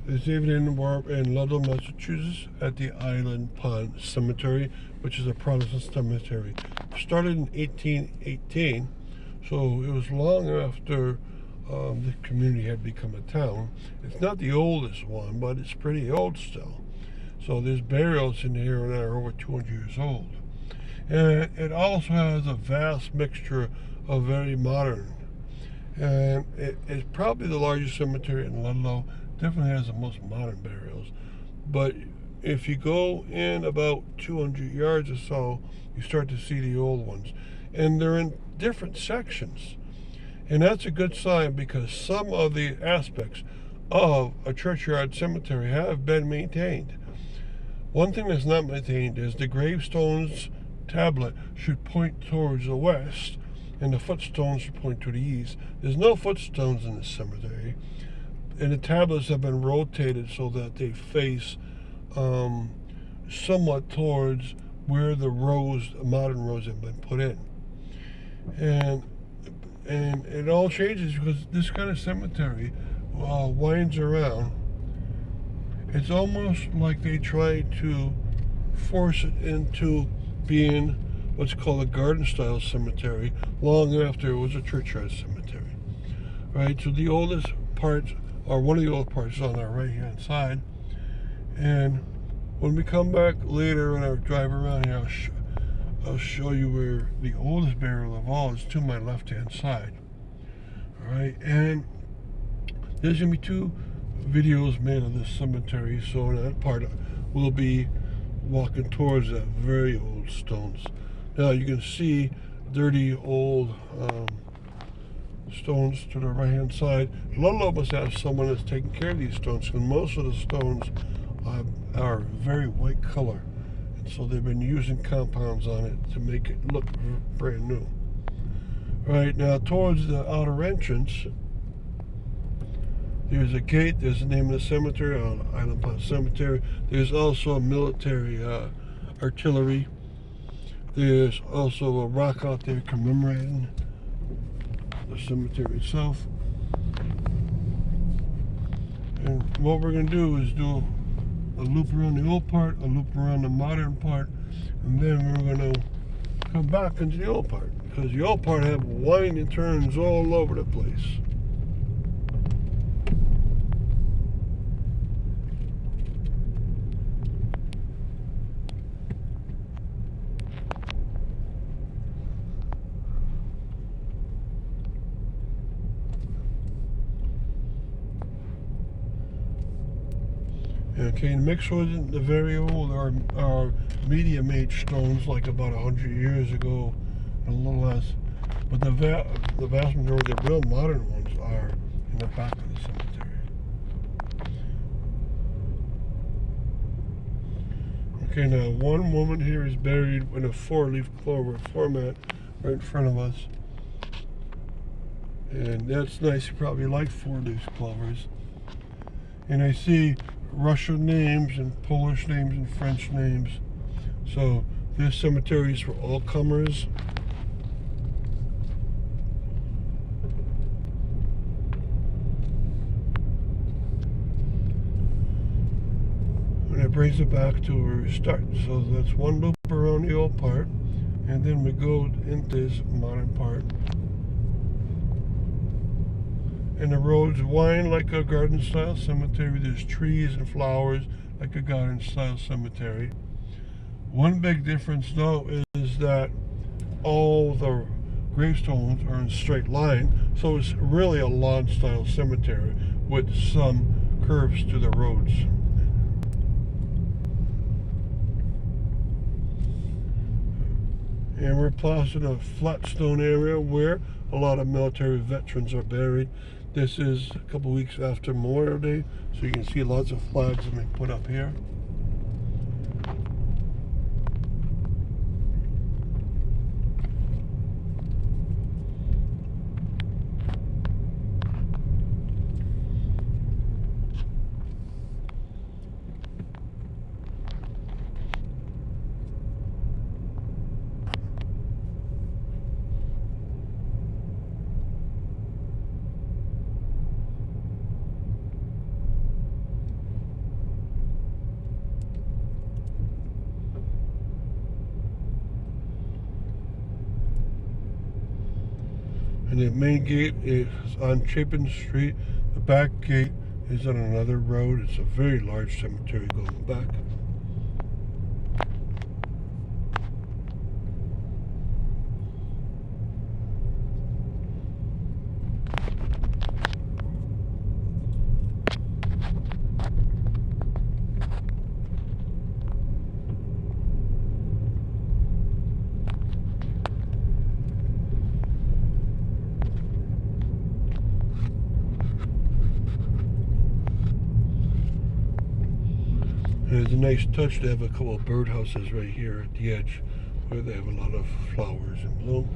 This evening we're in Ludlow, Massachusetts at the Island Pond Cemetery, which is a Protestant cemetery. Started in 1818, so it was long after the community had become a town. It's not the oldest one, but it's pretty old still. So there's burials in here that are over 200 years old. And it also has a vast mixture of very modern. And it's probably the largest cemetery in Ludlow. Definitely has the most modern burials. But if you go in about 200 yards or so, you start to see the old ones. And they're in different sections. And that's a good sign because some of the aspects of a churchyard cemetery have been maintained. One thing that's not maintained is the gravestones tablet should point towards the west and the footstones should point to the east. There's no footstones in this cemetery. And the tablets have been rotated so that they face somewhat towards where the modern rows have been put in. And it all changes because this kind of cemetery winds around. It's almost like they try to force it into being what's called a garden-style cemetery long after it was a churchyard cemetery. Right? So the oldest parts, or one of the old parts, is on our right-hand side. And when we come back later and I drive around here, I'll show you where the oldest burial of all is to my left-hand side. All right, and there's gonna be two videos made of this cemetery, so in that part we'll be walking towards that very old stones. Now you can see dirty old stones to the right hand side. Ludlow must have someone that's taking care of these stones, because most of the stones are very white color, and so they've been using compounds on it to make it look brand new. Right now towards the outer entrance, there's a gate. There's the name of the cemetery, Island Pond Cemetery. There's also a military artillery. There's also a rock out there commemorating the cemetery itself. And what we're going to do is do a loop around the old part, a loop around the modern part, and then we're going to come back into the old part, because the old part have winding turns all over the place. Okay, mixed with the very old are medium age stones, like about 100 years ago, and a little less. But the vast majority of the real modern ones are in the back of the cemetery. Okay, now one woman here is buried in a 4-leaf clover format right in front of us. And that's nice. You probably like 4-leaf clovers. And I see Russian names and Polish names and French names. So this cemetery is for all comers. And it brings it back to where we start. So that's one loop around the old part, and then we go into this modern part. And the roads wind like a garden-style cemetery. There's trees and flowers like a garden-style cemetery. One big difference, though, is that all the gravestones are in a straight line, so it's really a lawn-style cemetery with some curves to the roads. And we're plastered in a flat stone area where a lot of military veterans are buried. This is a couple weeks after Memorial Day, so you can see lots of flags that they put up here. And the main gate is on Chapin Street. The back gate is on another road. It's a very large cemetery going back. And it's a nice touch to have a couple of birdhouses right here at the edge where they have a lot of flowers in bloom.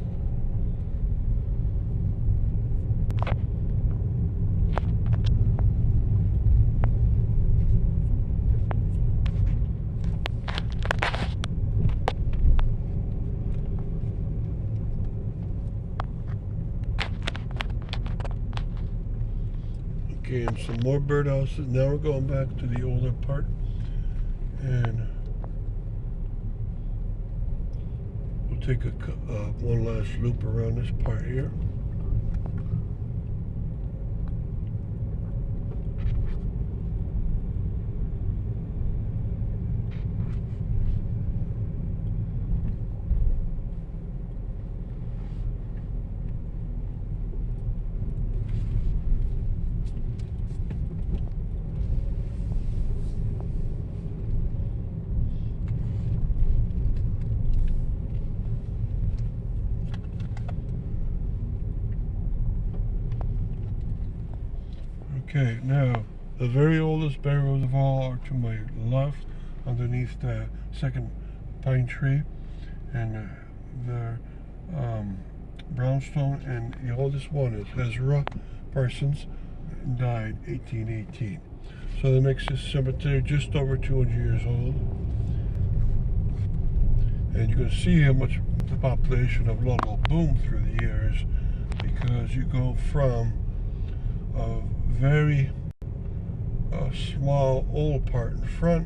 Okay, and some more birdhouses. Now we're going back to the older part. And we'll take one last loop around this part here. Okay, now the very oldest burials of all are to my left, underneath the second pine tree, and the brownstone, and the oldest one is Ezra Parsons, died 1818. So that makes this cemetery just over 200 years old. And you can see how much the population of Ludlow boomed through the years, because you go from a very small old part in front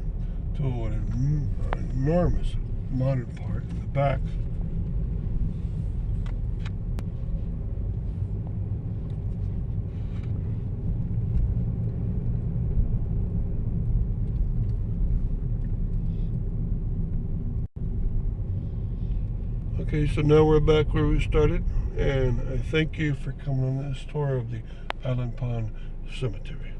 to an enormous modern part in the back. Okay, so now we're back where we started, and I thank you for coming on this tour of the Island Pond Cemetery.